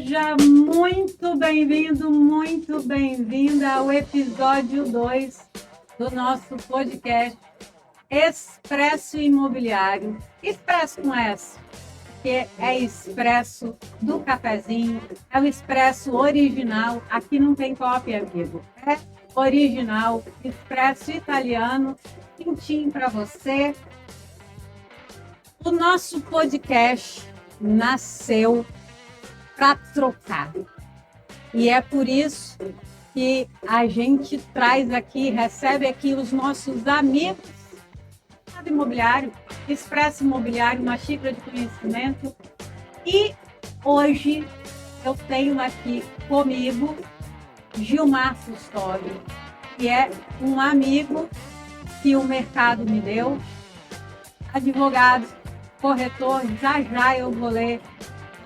Seja muito bem-vindo, muito bem-vinda ao episódio 2 do nosso podcast Expresso Imobiliário. Expresso com S, porque é expresso do cafezinho, é o expresso original. Aqui não tem cópia, amigo. É original, expresso italiano, quentinho para você. O nosso podcast nasceu para trocar. E é por isso que a gente traz aqui, recebe aqui os nossos amigos do imobiliário, Expresso Imobiliário, uma xícara de conhecimento. E hoje eu tenho aqui comigo Gilmar Custódio, que é um amigo que o mercado me deu, advogado, corretor. Já eu vou ler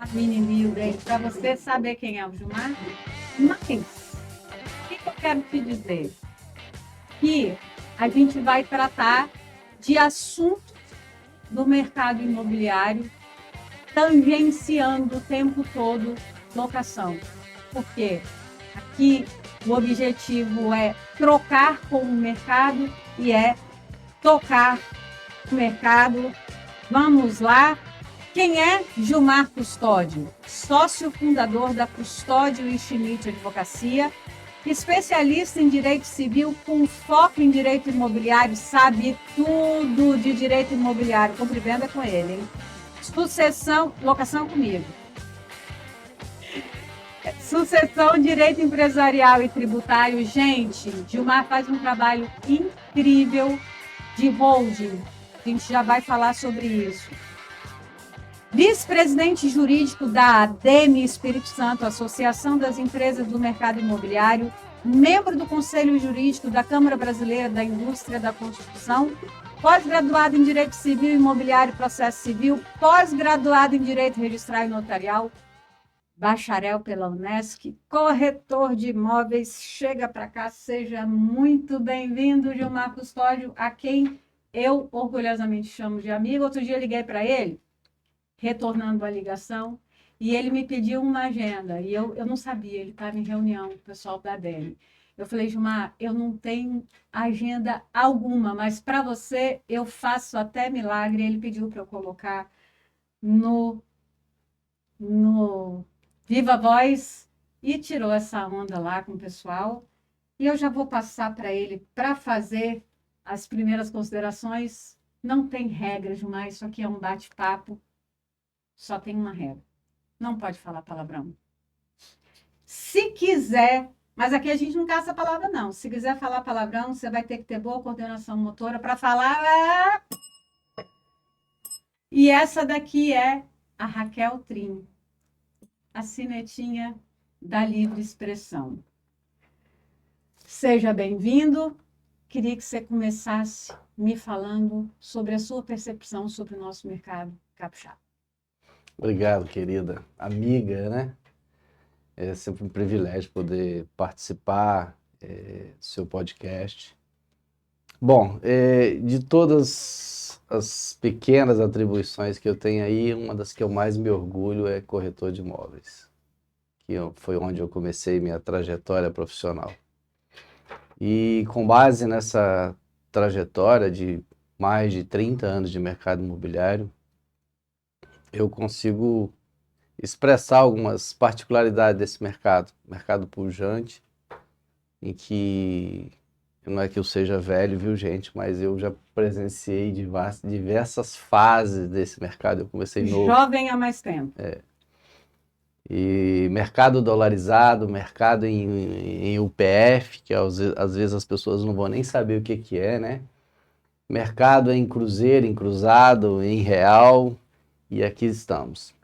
a mini bio dele para você saber quem é o Gilmar. Mas o que eu quero te dizer? Que a gente vai tratar de assuntos do mercado imobiliário, tangenciando o tempo todo locação. Porque aqui o objetivo é trocar com o mercado e é tocar o mercado. Vamos lá. Quem é Gilmar Custódio? Sócio fundador da Custódio e Schmidt Advocacia, especialista em direito civil com foco em direito imobiliário, sabe tudo de direito imobiliário, compra e venda com ele, hein? Sucessão, locação comigo. Sucessão, direito empresarial e tributário. Gente, Gilmar faz um trabalho incrível de holding. A gente já vai falar sobre isso. Vice-presidente jurídico da ADEME Espírito Santo, Associação das Empresas do Mercado Imobiliário, membro do Conselho Jurídico da Câmara Brasileira da Indústria da Construção, pós-graduado em Direito Civil, Imobiliário e Processo Civil, pós-graduado em Direito Registral e Notarial, bacharel pela Unesc, corretor de imóveis. Chega para cá, seja muito bem-vindo, Gilmar Custódio, a quem eu orgulhosamente chamo de amigo. Outro dia liguei para ele, retornando a ligação, e ele me pediu uma agenda, e eu não sabia, ele estava em reunião com o pessoal da ADEME. Eu falei, Gilmar, eu não tenho agenda alguma, mas para você eu faço até milagre. Ele pediu para eu colocar no Viva Voz e tirou essa onda lá com o pessoal. E eu já vou passar para ele para fazer as primeiras considerações. Não tem regra, Gilmar, isso aqui é um bate-papo. Só tem uma regra. Não pode falar palavrão. Se quiser, mas aqui a gente não caça palavra, não. Se quiser falar palavrão, você vai ter que ter boa coordenação motora para falar. E essa daqui é a Raquel Trim, a cinetinha da livre expressão. Seja bem-vindo. Queria que você começasse me falando sobre a sua percepção sobre o nosso mercado capixaba. Obrigado, querida amiga, né? É sempre um privilégio poder participar do seu podcast. Bom, de todas as pequenas atribuições que eu tenho aí, uma das que eu mais me orgulho é corretor de imóveis, foi onde eu comecei minha trajetória profissional. E com base nessa trajetória de mais de 30 anos de mercado imobiliário, eu consigo expressar algumas particularidades desse mercado pujante, em que não é que eu seja velho, viu, gente, mas eu já presenciei diversas fases desse mercado. Eu comecei novo. Jovem há mais tempo. E mercado dolarizado, mercado em UPF, que às vezes as pessoas não vão nem saber o que é, né? Mercado em cruzeiro, em cruzado, em real, e aqui estamos.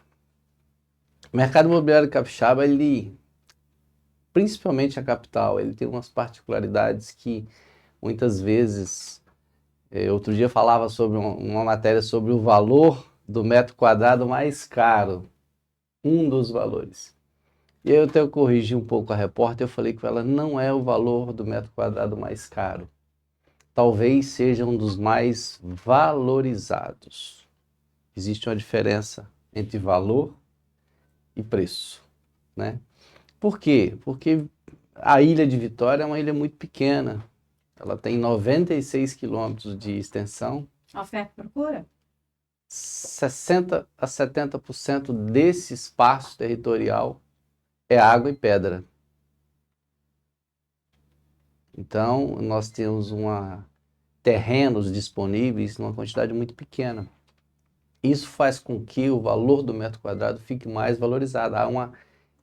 O mercado imobiliário capixaba, principalmente a capital, ele tem umas particularidades que muitas vezes, outro dia falava sobre uma matéria sobre o valor do metro quadrado mais caro, um dos valores. E aí eu até corrigi um pouco a repórter, eu falei que ela não é o valor do metro quadrado mais caro. Talvez seja um dos mais valorizados. Existe uma diferença entre valor e preço. né? Por quê? Porque a ilha de Vitória é uma ilha muito pequena. Ela tem 96 quilômetros de extensão. Oferta e procura? 60 a 70% desse espaço territorial é água e pedra. Então, nós temos terrenos disponíveis numa quantidade muito pequena. Isso faz com que o valor do metro quadrado fique mais valorizado. Há uma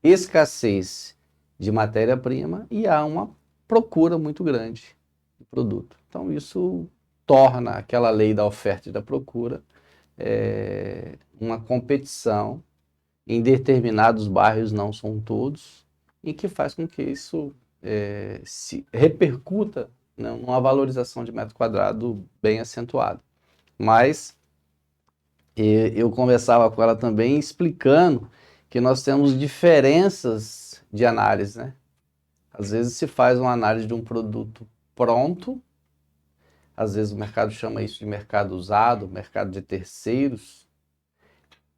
escassez de matéria-prima e há uma procura muito grande de produto. Então, isso torna aquela lei da oferta e da procura uma competição em determinados bairros, não são todos, e que faz com que isso se repercuta, né, numa valorização de metro quadrado bem acentuada. Mas eu conversava com ela também explicando que nós temos diferenças de análise, né? Às vezes se faz uma análise de um produto pronto, às vezes o mercado chama isso de mercado usado, mercado de terceiros,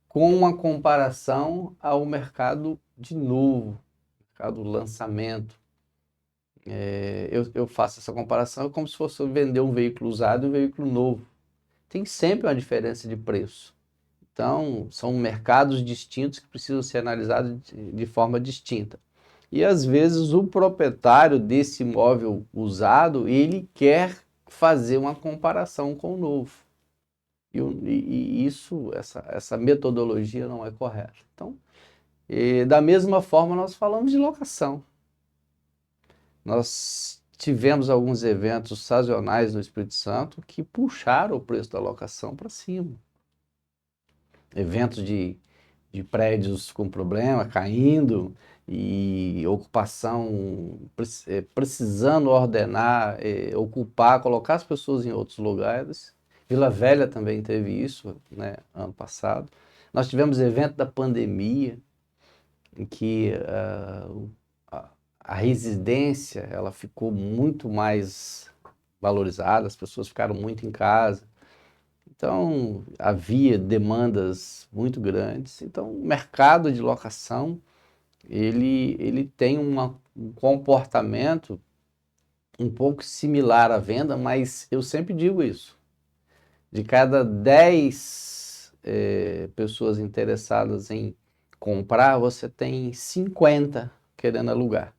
com uma comparação ao mercado de novo, mercado lançamento. Eu faço essa comparação como se fosse vender um veículo usado e um veículo novo. Tem sempre uma diferença de preço. Então, são mercados distintos que precisam ser analisados de forma distinta. E, às vezes, o proprietário desse imóvel usado, ele quer fazer uma comparação com o novo. E essa metodologia não é correta. Então, da mesma forma, nós falamos de locação. Nós tivemos alguns eventos sazonais no Espírito Santo que puxaram o preço da locação para cima. Eventos de prédios com problema, caindo, e ocupação, precisando ordenar, ocupar, colocar as pessoas em outros lugares. Vila Velha também teve isso, né, ano passado. Nós tivemos evento da pandemia, em que a residência ela ficou muito mais valorizada, as pessoas ficaram muito em casa. Então, havia demandas muito grandes. Então, o mercado de locação, ele tem um comportamento um pouco similar à venda, mas eu sempre digo isso. De cada 10 pessoas interessadas em comprar, você tem 50 querendo alugar.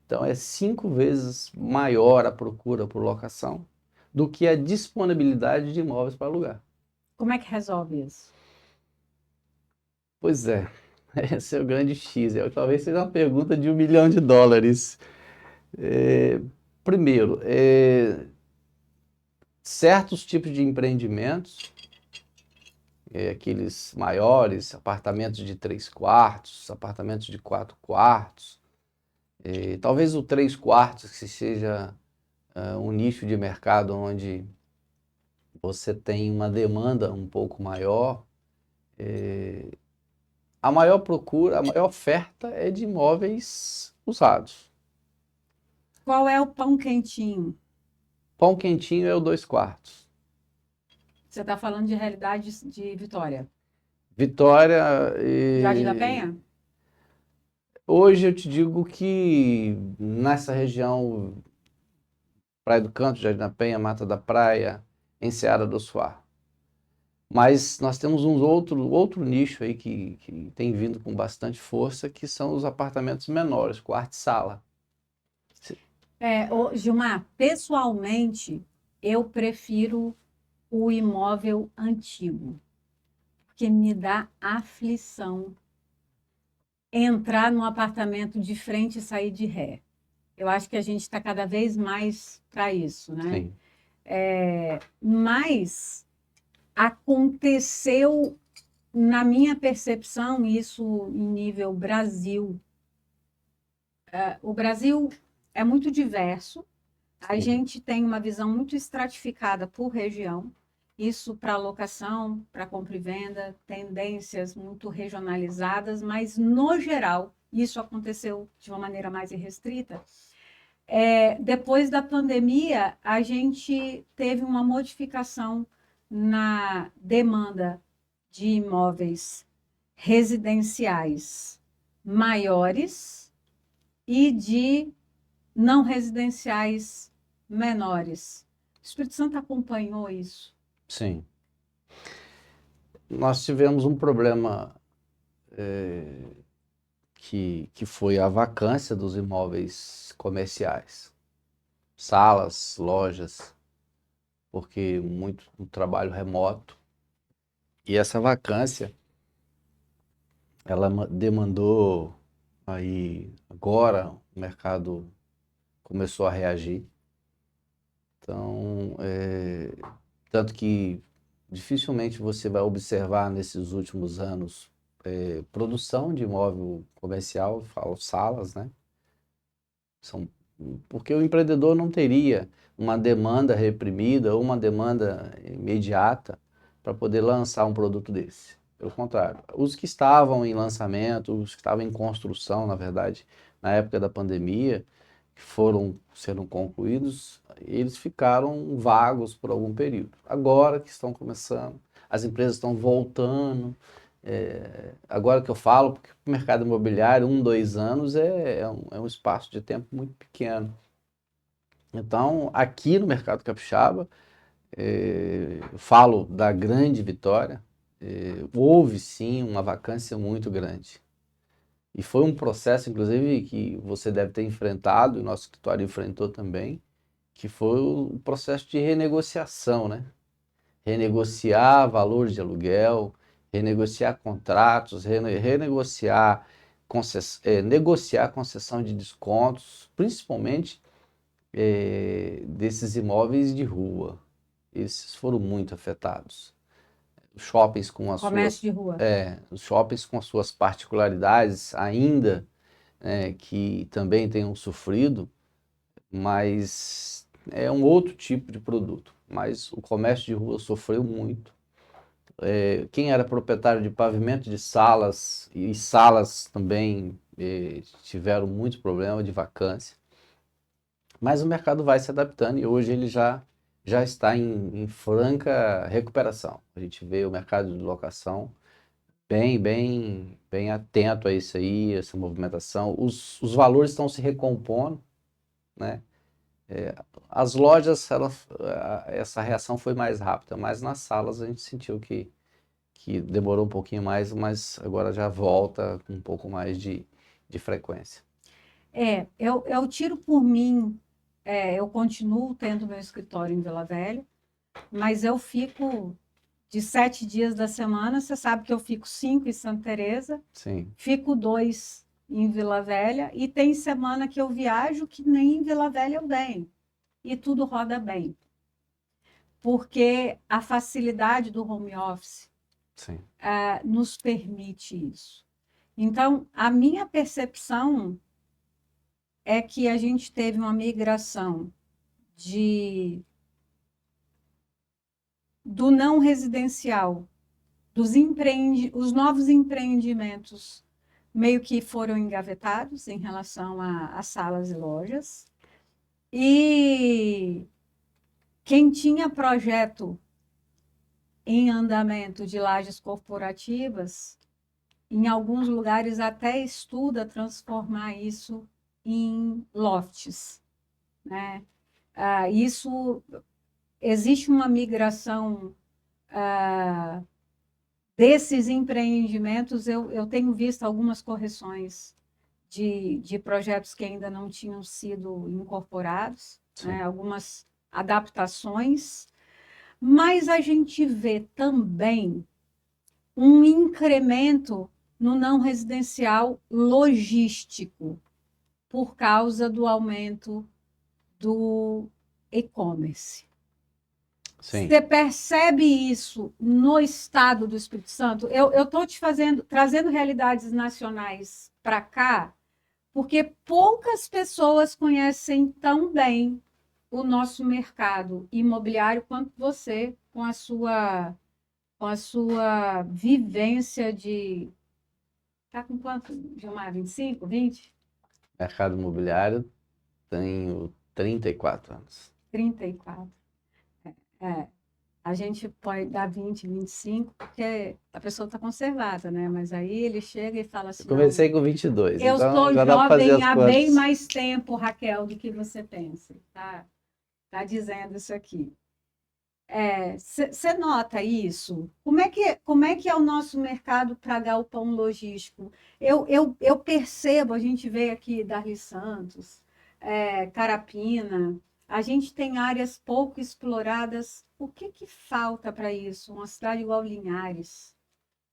Então, é 5 vezes maior a procura por locação do que a disponibilidade de imóveis para alugar. Como é que resolve isso? Pois é, esse é o grande X. Talvez seja uma pergunta de $1 milhão. Primeiro, certos tipos de empreendimentos, aqueles maiores, apartamentos de 3 quartos, apartamentos de 4 quartos, talvez o 3 quartos que seja um nicho de mercado onde você tem uma demanda um pouco maior. A maior procura, a maior oferta é de imóveis usados. Qual é o pão quentinho? Pão quentinho é o 2 quartos. Você está falando de realidade de Vitória. Vitória. Jardim da Penha? Hoje eu te digo que nessa região, Praia do Canto, Jardim da Penha, Mata da Praia, Enseada do Suá. Mas nós temos outro nicho aí que tem vindo com bastante força, que são os apartamentos menores, quarto e sala. Gilmar, pessoalmente, eu prefiro o imóvel antigo, porque me dá aflição entrar num apartamento de frente e sair de ré. Eu acho que a gente está cada vez mais para isso, né? Sim. Mas aconteceu, na minha percepção, isso em nível Brasil. O Brasil é muito diverso, a gente tem uma visão muito estratificada por região, isso para locação, para compra e venda, tendências muito regionalizadas, mas no geral isso aconteceu de uma maneira mais irrestrita. Depois da pandemia, a gente teve uma modificação na demanda de imóveis residenciais. maiores e de não residenciais menores. O Espírito Santo acompanhou isso? Sim. Nós tivemos um problema que foi a vacância dos imóveis comerciais, salas, lojas, porque muito do trabalho remoto. E essa vacância, ela demandou aí, agora o mercado começou a reagir. Então, tanto que dificilmente você vai observar nesses últimos anos produção de imóvel comercial, falo salas, né? São, porque o empreendedor não teria uma demanda reprimida ou uma demanda imediata para poder lançar um produto desse. Pelo contrário, os que estavam em lançamento, os que estavam em construção, na verdade, na época da pandemia, que foram sendo concluídos, eles ficaram vagos por algum período. Agora que estão começando, as empresas estão voltando. Agora que eu falo, porque o mercado imobiliário, 1, 2 anos é um espaço de tempo muito pequeno. Então, aqui no mercado capixaba, eu falo da grande Vitória, houve sim uma vacância muito grande. E foi um processo, inclusive, que você deve ter enfrentado, e o nosso escritório enfrentou também, que foi o processo de renegociação, né? Renegociar valores de aluguel, renegociar contratos, renegociar negociar concessão de descontos, principalmente desses imóveis de rua. Esses foram muito afetados. Comércio de rua. Os shoppings com as suas particularidades ainda, que também tenham sofrido, mas é um outro tipo de produto. Mas o comércio de rua sofreu muito. Quem era proprietário de pavimento de salas, e salas também tiveram muito problema de vacância. Mas o mercado vai se adaptando e hoje ele já está em franca recuperação. A gente vê o mercado de locação bem atento a isso aí, essa movimentação. Os valores estão se recompondo, né? As lojas, essa reação foi mais rápida, mas nas salas a gente sentiu que demorou um pouquinho mais, mas agora já volta com um pouco mais de frequência. Eu tiro por mim, eu continuo tendo meu escritório em Vila Velha, mas eu fico de 7 dias da semana, você sabe que eu fico 5 em Santa Teresa, Sim, fico 2 em Vila Velha, e tem semana que eu viajo que nem em Vila Velha eu venho, e tudo roda bem, porque a facilidade do home office sim, nos permite isso. Então, a minha percepção é que a gente teve uma migração do não residencial, os novos empreendimentos meio que foram engavetados em relação a salas e lojas. E quem tinha projeto em andamento de lajes corporativas, em alguns lugares até estuda transformar isso em lofts, né? Isso existe uma migração desses empreendimentos. Eu tenho visto algumas correções de projetos que ainda não tinham sido incorporados, né? Algumas adaptações, mas a gente vê também um incremento no não residencial logístico por causa do aumento do e-commerce. sim. Você percebe isso no estado do Espírito Santo? Eu estou trazendo realidades nacionais para cá, porque poucas pessoas conhecem tão bem o nosso mercado imobiliário quanto você, com a sua vivência de. Está com quanto, Gilmar? 25, 20? Mercado imobiliário, tenho 34 anos. 34. É. A gente pode dar 20, 25, porque a pessoa está conservada, né? Mas aí ele chega e fala assim, Eu não, comecei com 22, eu então sou já dá para fazer jovem as há bem contas. mais tempo, Raquel, do que você pensa. Tá dizendo isso aqui. Você nota isso? Como é que é o nosso mercado para galpão logístico? Eu percebo, a gente veio aqui Darli Santos, Carapina, a gente tem áreas pouco exploradas. O que que falta para isso? Uma cidade igual Linhares,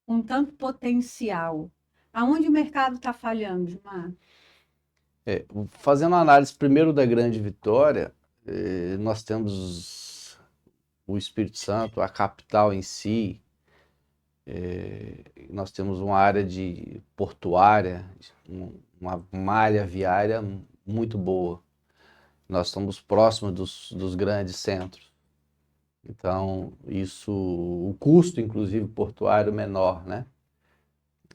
com tanto potencial. Aonde o mercado está falhando, Gilmar? Fazendo a análise primeiro da Grande Vitória, nós temos o Espírito Santo, a capital em si, nós temos uma área de portuária, uma malha viária muito boa. Nós estamos próximos dos grandes centros. Então, o custo, inclusive, portuário menor, né?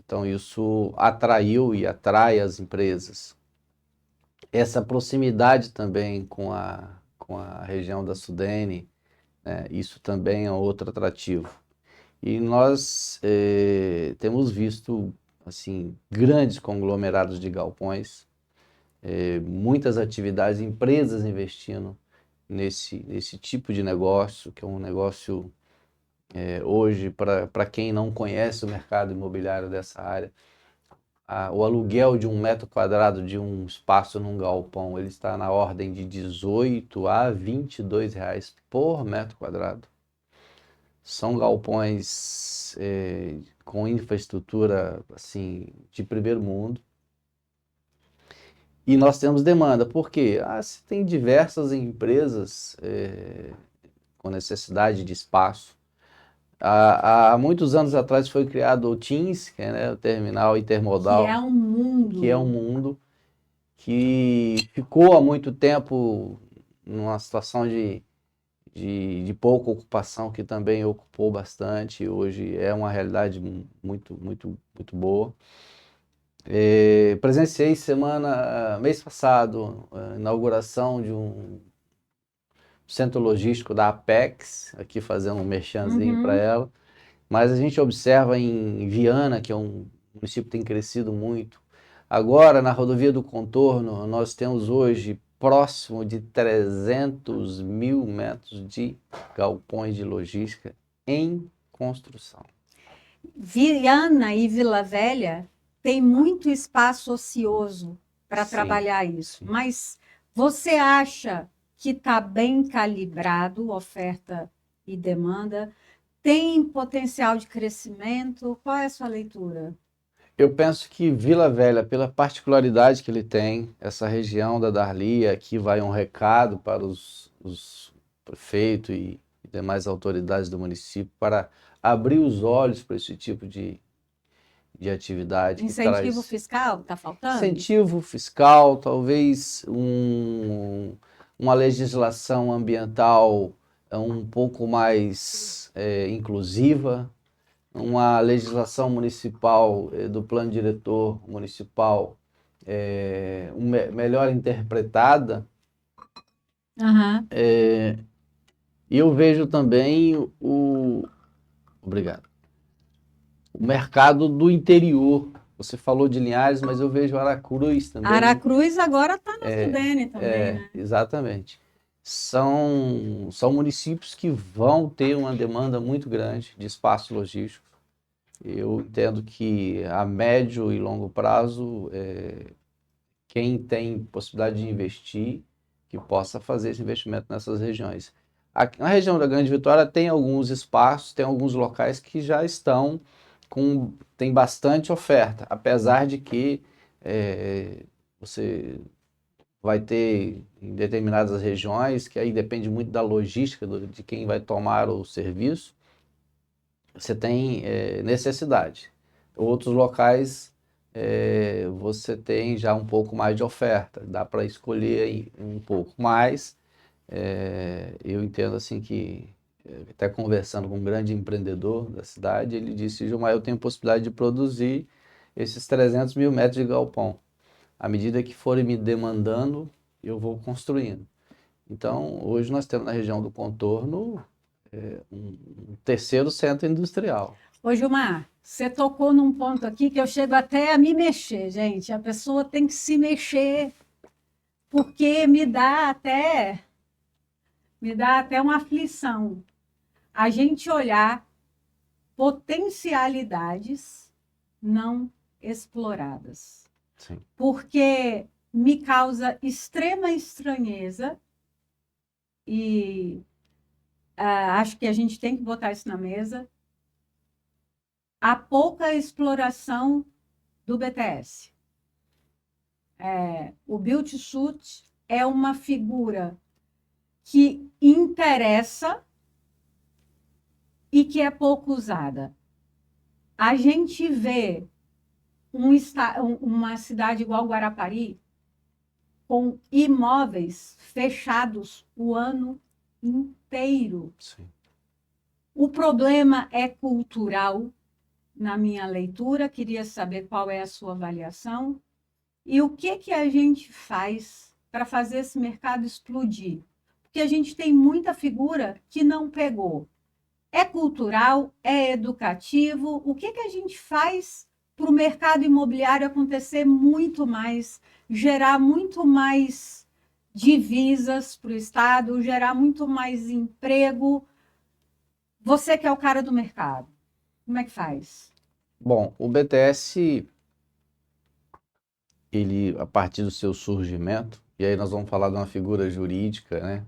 Então, isso atraiu e atrai as empresas. Essa proximidade também com a região da Sudene, né? Isso também é outro atrativo. E nós temos visto assim grandes conglomerados de galpões, muitas atividades, empresas investindo nesse tipo de negócio, que é um negócio hoje, para quem não conhece o mercado imobiliário dessa área, o aluguel de 1 metro quadrado de um espaço num galpão, ele está na ordem de 18 a R$ 22 por metro quadrado. São galpões com infraestrutura assim de primeiro mundo. E nós temos demanda. Por quê? Se tem diversas empresas com necessidade de espaço. Há muitos anos atrás foi criado o TINS, que é, né, o Terminal Que é Intermodal, um mundo. que é um mundo que ficou há muito tempo numa situação de pouca ocupação, que também ocupou bastante. Hoje é uma realidade muito, muito, muito boa. Presenciei mês passado, a inauguração de um centro logístico da Apex, aqui fazendo um merchanzinho para ela. Mas a gente observa em Viana, que é um município que tem crescido muito. Agora, na rodovia do Contorno, nós temos hoje próximo de 300 mil metros de galpões de logística em construção. Viana e Vila Velha tem muito espaço ocioso para Sim, trabalhar isso, sim. mas você acha que está bem calibrado oferta e demanda? Tem potencial de crescimento? Qual é a sua leitura? Eu penso que Vila Velha, pela particularidade que ele tem, essa região da Darlia, aqui vai um recado para os prefeitos e demais autoridades do município para abrir os olhos para esse tipo de atividade que Incentivo traz fiscal está faltando? incentivo fiscal, talvez uma legislação ambiental um pouco mais inclusiva, uma legislação municipal, do plano diretor municipal, melhor interpretada. Aham. E eu vejo também obrigado, o mercado do interior. Você falou de Linhares, mas eu vejo Aracruz também. Aracruz agora está na Sudene também, né? Exatamente. São municípios que vão ter uma demanda muito grande de espaço logístico. Eu entendo que a médio e longo prazo, quem tem possibilidade de investir, que possa fazer esse investimento nessas regiões. Aqui, na região da Grande Vitória tem alguns espaços, tem alguns locais que já estão tem bastante oferta, apesar de que você vai ter em determinadas regiões, que aí depende muito da logística de quem vai tomar o serviço, você tem necessidade. Outros locais você tem já um pouco mais de oferta, dá para escolher um pouco mais. Eu entendo assim que, até conversando com um grande empreendedor da cidade, ele disse: Gilmar, eu tenho possibilidade de produzir esses 300 mil metros de galpão. À medida que forem me demandando, eu vou construindo. Então, hoje nós temos na região do Contorno um terceiro centro industrial. Ô, Gilmar, você tocou num ponto aqui que eu chego até a me mexer, gente. A pessoa tem que se mexer, porque me dá até uma aflição a gente olhar potencialidades não exploradas. Sim. Porque me causa extrema estranheza e acho que a gente tem que botar isso na mesa. A pouca exploração do BTS. O Build Suit é uma figura que interessa e que é pouco usada. A gente vê uma cidade igual Guarapari com imóveis fechados o ano inteiro. Sim. O problema é cultural, na minha leitura. Queria saber qual é a sua avaliação e o que a gente faz para fazer esse mercado explodir. Porque a gente tem muita figura que não pegou. É cultural, é educativo. O que a gente faz para o mercado imobiliário acontecer muito mais, gerar muito mais divisas para o Estado, gerar muito mais emprego? Você que é o cara do mercado, como é que faz? Bom, o BTS, ele, a partir do seu surgimento, e aí nós vamos falar de uma figura jurídica, né,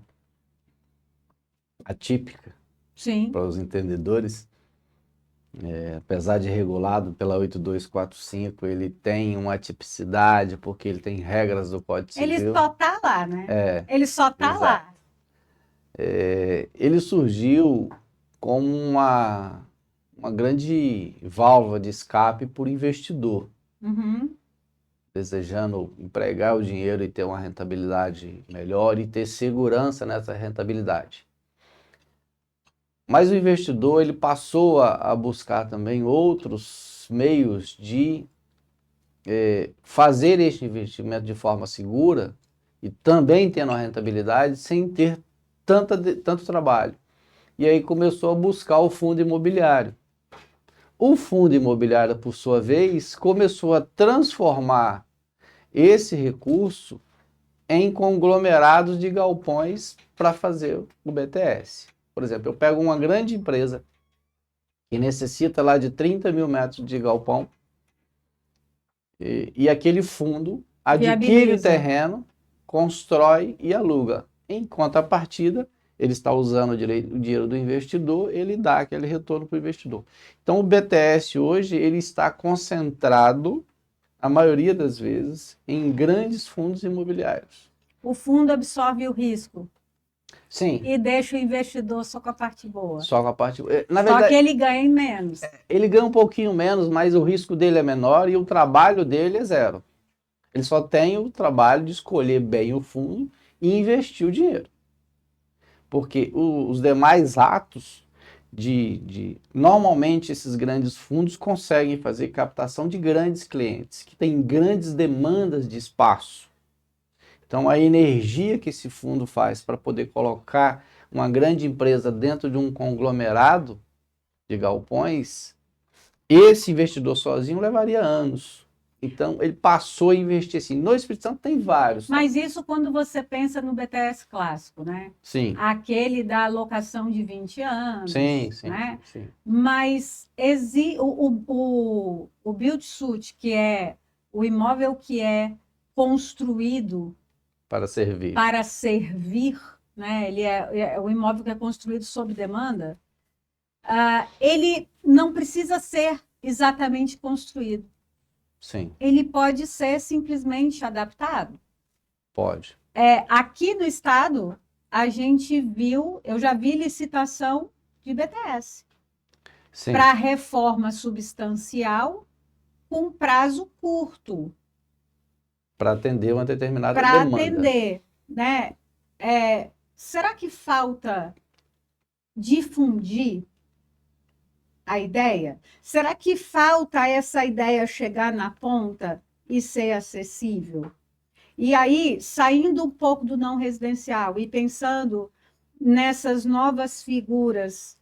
atípica, Sim. para os entendedores, apesar de regulado pela 8245, ele tem uma atipicidade, porque ele tem regras do Código Civil. Ele só está lá, né? Ele só está lá. Ele surgiu como uma grande válvula de escape por investidor, desejando empregar o dinheiro e ter uma rentabilidade melhor e ter segurança nessa rentabilidade. Mas o investidor ele passou a buscar também outros meios de fazer este investimento de forma segura e também tendo uma rentabilidade sem ter tanto trabalho. E aí começou a buscar o fundo imobiliário. O fundo imobiliário, por sua vez, começou a transformar esse recurso em conglomerados de galpões para fazer o BTS. Por exemplo, eu pego uma grande empresa que necessita lá de 30 mil metros de galpão e aquele fundo adquire o terreno, constrói e aluga. Em contrapartida, ele está usando o dinheiro do investidor, ele dá aquele retorno para o investidor. Então, o BTS hoje ele está concentrado, a maioria das vezes, em grandes fundos imobiliários. O fundo absorve o risco. Sim. E deixa o investidor só com a parte boa. Só com a parte boa. Só que ele ganha menos. Ele ganha um pouquinho menos, mas o risco dele é menor e o trabalho dele é zero. Ele só tem o trabalho de escolher bem o fundo e investir o dinheiro. Porque os demais atos normalmente esses grandes fundos conseguem fazer captação de grandes clientes, que têm grandes demandas de espaço. Então, a energia que esse fundo faz para poder colocar uma grande empresa dentro de um conglomerado de galpões, esse investidor sozinho levaria anos. Então, ele passou a investir assim. No Espírito Santo tem vários. Mas isso quando você pensa no BTS clássico, né? Sim. Aquele da alocação de 20 anos. Sim, né? Sim. Mas o build-to-suit, que é o imóvel que é construído para servir, né? Ele é o imóvel que é construído sob demanda. Ele não precisa ser exatamente construído. Sim. Ele pode ser simplesmente adaptado. Pode. Aqui no estado, eu já vi licitação de BTS para reforma substancial com prazo curto. Para atender uma determinada demanda. Para atender, né? Será que falta difundir a ideia? Será que falta essa ideia chegar na ponta e ser acessível? E aí, saindo um pouco do não residencial e pensando nessas novas figuras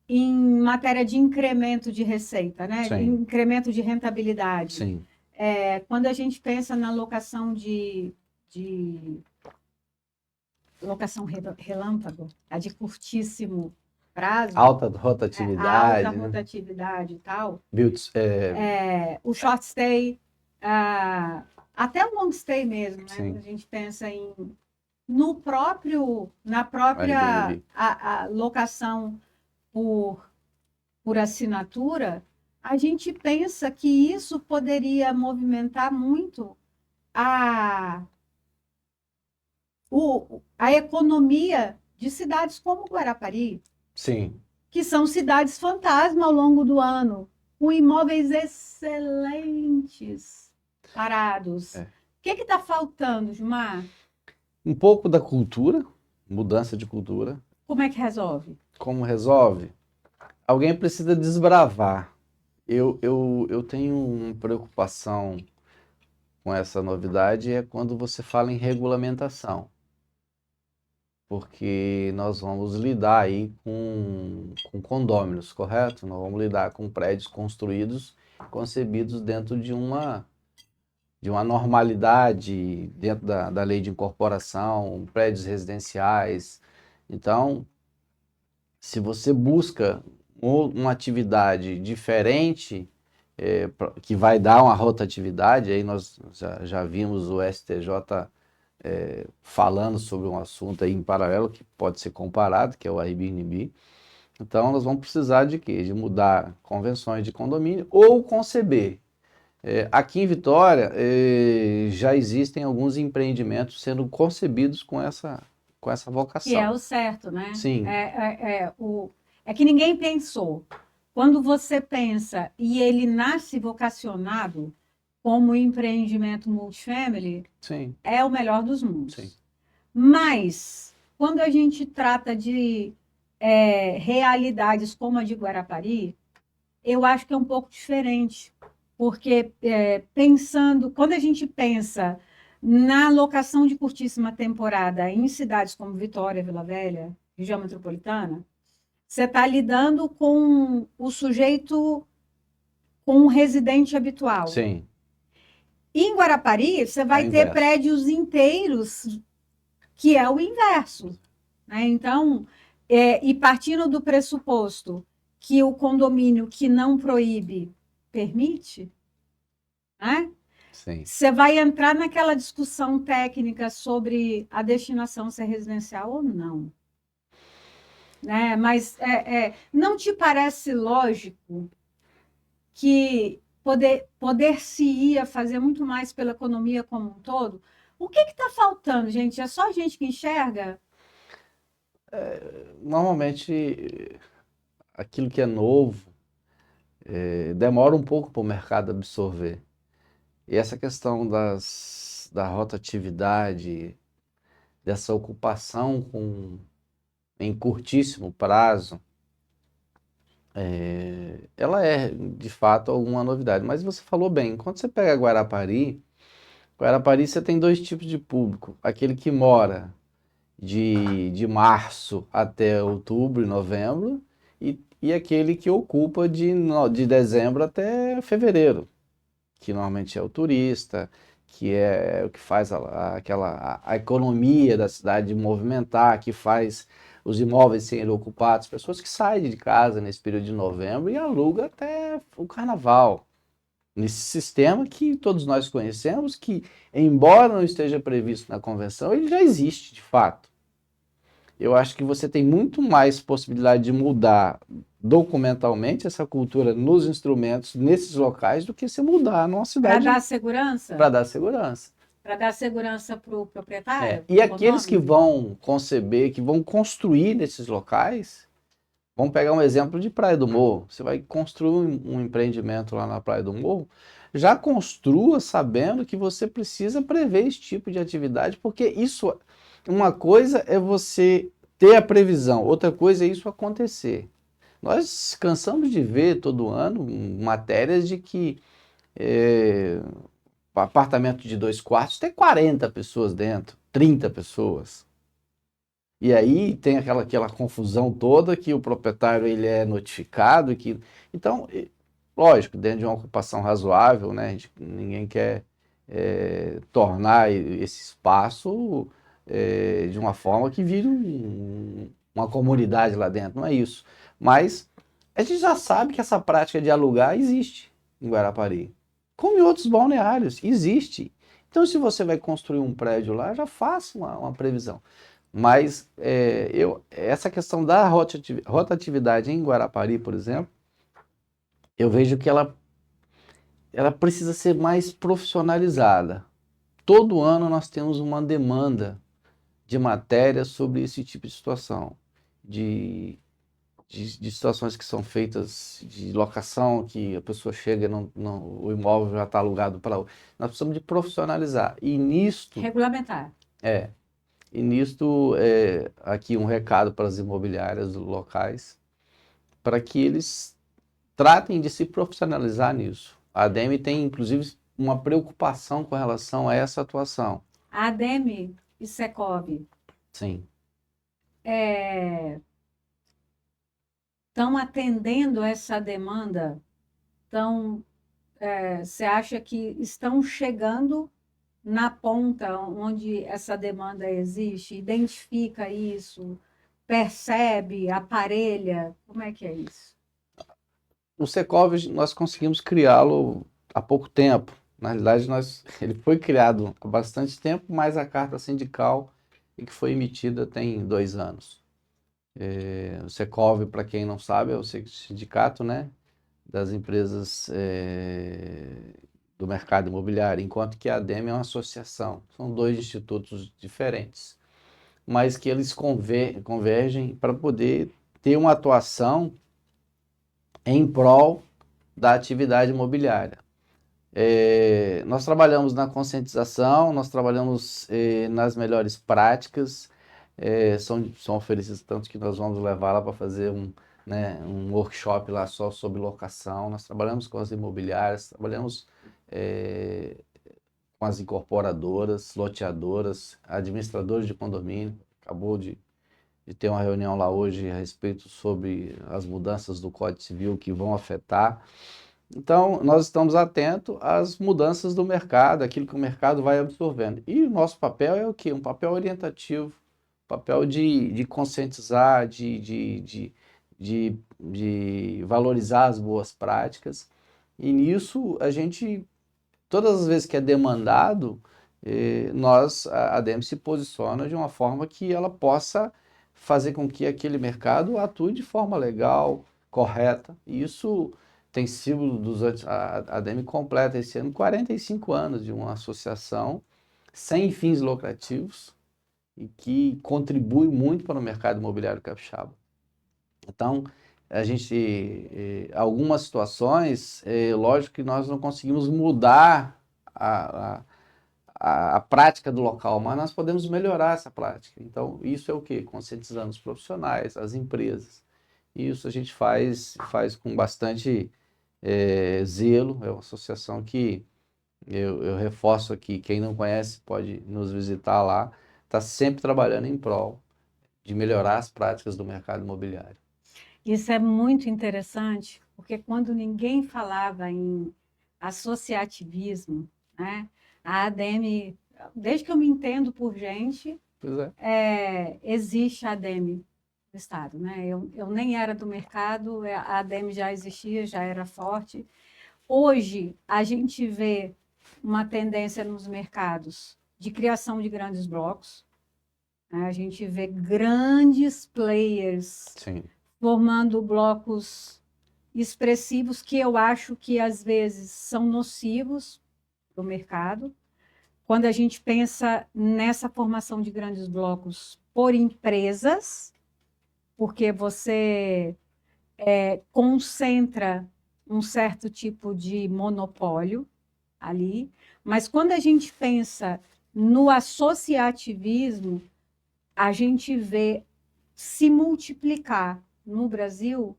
em matéria de incremento de receita, né? Sim. Incremento de rentabilidade. Sim. Quando a gente pensa na locação de locação relâmpago, a de curtíssimo prazo, Alta alta rotatividade, né? rotatividade e tal, Build, o short stay, até o long stay mesmo, né? Sim. Quando a gente pensa na própria Airbnb. a locação por assinatura, a gente pensa que isso poderia movimentar muito a, a economia de cidades como Guarapari, Sim. que são cidades fantasma ao longo do ano, com imóveis excelentes parados. O que está faltando, Gilmar? Um pouco da cultura, mudança de cultura. Como é que resolve? Como resolve? Alguém precisa desbravar. Eu tenho uma preocupação com essa novidade, é quando você fala em regulamentação. Porque nós vamos lidar aí com condôminos, correto? Nós vamos lidar com prédios construídos, concebidos dentro de uma normalidade, dentro da lei de incorporação, prédios residenciais. Então, se você busca uma atividade diferente, que vai dar uma rotatividade, aí nós já vimos o STJ falando sobre um assunto aí em paralelo que pode ser comparado, que é o Airbnb. Então, nós vamos precisar de quê? De mudar convenções de condomínio ou conceber. Aqui em Vitória, já existem alguns empreendimentos sendo concebidos com essa vocação. Que é o certo, né? Sim. É que ninguém pensou. Quando você pensa e ele nasce vocacionado como empreendimento multifamily, Sim. é o melhor dos mundos. Sim. Mas, quando a gente trata de realidades como a de Guarapari, eu acho que é um pouco diferente. Porque, quando a gente pensa na locação de curtíssima temporada em cidades como Vitória, Vila Velha, região metropolitana, você está lidando com o sujeito, com o residente habitual. Sim. Em Guarapari, você vai ter prédios inteiros, que é o inverso, né? Então, e partindo do pressuposto que o condomínio que não proíbe permite, né? Sim. Você vai entrar naquela discussão técnica sobre a destinação ser residencial ou não. Né? Mas não te parece lógico que poder-se-ia fazer muito mais pela economia como um todo? O que está faltando, gente? É só a gente que enxerga? Normalmente, aquilo que é novo demora um pouco para o mercado absorver. E essa questão da rotatividade, dessa ocupação em curtíssimo prazo, ela é, de fato, alguma novidade. Mas você falou bem, quando você pega Guarapari você tem dois tipos de público. Aquele que mora de março até outubro e novembro, e aquele que ocupa de dezembro até fevereiro, que normalmente é o turista, que é o que faz a economia da cidade movimentar, que faz os imóveis serem ocupados, pessoas que saem de casa nesse período de novembro e alugam até o carnaval. Nesse sistema que todos nós conhecemos, que, embora não esteja previsto na convenção, ele já existe de fato. Eu acho que você tem muito mais possibilidade de mudar documentalmente essa cultura nos instrumentos, nesses locais, do que se mudar numa cidade. Para dar segurança? Para dar segurança. Para dar segurança para o proprietário? E aqueles que vão conceber, que vão construir nesses locais, vamos pegar um exemplo de Praia do Morro. Você vai construir um empreendimento lá na Praia do Morro, já construa sabendo que você precisa prever esse tipo de atividade, porque isso, uma coisa é você ter a previsão, outra coisa é isso acontecer. Nós cansamos de ver todo ano matérias de que apartamento de 2 quartos tem 40 pessoas dentro, 30 pessoas. E aí tem aquela confusão toda que o proprietário ele é notificado. Então, lógico, dentro de uma ocupação razoável, né, ninguém quer tornar esse espaço de uma forma que vire uma comunidade lá dentro, não é isso. Mas a gente já sabe que essa prática de alugar existe em Guarapari. Como em outros balneários, existe. Então, se você vai construir um prédio lá, já faça uma previsão. Mas essa questão da rotatividade em Guarapari, por exemplo, eu vejo que ela precisa ser mais profissionalizada. Todo ano nós temos uma demanda de matéria sobre esse tipo de situação, de, de situações que são feitas de locação, que a pessoa chega e o imóvel já está alugado para... Nós precisamos de profissionalizar. Regulamentar. E nisto, aqui um recado para as imobiliárias locais, para que eles tratem de se profissionalizar nisso. A ADEME tem, inclusive, uma preocupação com relação a essa atuação. A ADEME e Secov Sim. estão atendendo essa demanda? Você acha que estão chegando na ponta onde essa demanda existe? Identifica isso? Percebe? Aparelha? Como é que é isso? O Secov, nós conseguimos criá-lo há pouco tempo. Na realidade, ele foi criado há bastante tempo, mas a carta sindical que foi emitida tem 2 anos. O Secov, para quem não sabe, é o sindicato, né, das empresas do mercado imobiliário, enquanto que a ADEME é uma associação. São 2 institutos diferentes, mas que eles convergem para poder ter uma atuação em prol da atividade imobiliária. Nós trabalhamos na conscientização, nós trabalhamos nas melhores práticas, são oferecidos tanto que nós vamos levar lá para fazer um workshop lá só sobre locação. Nós trabalhamos com as imobiliárias, trabalhamos com as incorporadoras, loteadoras, administradores de condomínio. Acabou de ter uma reunião lá hoje a respeito sobre as mudanças do Código Civil que vão afetar. Então, nós estamos atentos às mudanças do mercado, aquilo que o mercado vai absorvendo. E o nosso papel é o quê? Um papel orientativo, papel de conscientizar, de valorizar as boas práticas. E nisso, todas as vezes que é demandado, a ADEME se posiciona de uma forma que ela possa fazer com que aquele mercado atue de forma legal, correta. E isso tem sido, a ADEME completa esse ano 45 anos de uma associação sem fins lucrativos e que contribui muito para o mercado imobiliário capixaba. Então, algumas situações, lógico que nós não conseguimos mudar a prática do local, mas nós podemos melhorar essa prática. Então, isso é o quê? Conscientizando os profissionais, as empresas. E isso a gente faz com bastante zelo. É uma associação que eu reforço aqui, quem não conhece pode nos visitar lá, está sempre trabalhando em prol de melhorar as práticas do mercado imobiliário. Isso é muito interessante, porque quando ninguém falava em associativismo, né, a ADEME, desde que eu me entendo por gente, Pois é. Existe a ADEME no Estado. Né? Eu nem era do mercado, a ADEME já existia, já era forte. Hoje, a gente vê uma tendência nos mercados de criação de grandes blocos, né? A gente vê grandes players Sim. formando blocos expressivos que eu acho que, às vezes, são nocivos para o mercado. Quando a gente pensa nessa formação de grandes blocos por empresas, porque você concentra um certo tipo de monopólio ali, mas quando a gente pensa no associativismo, a gente vê se multiplicar no Brasil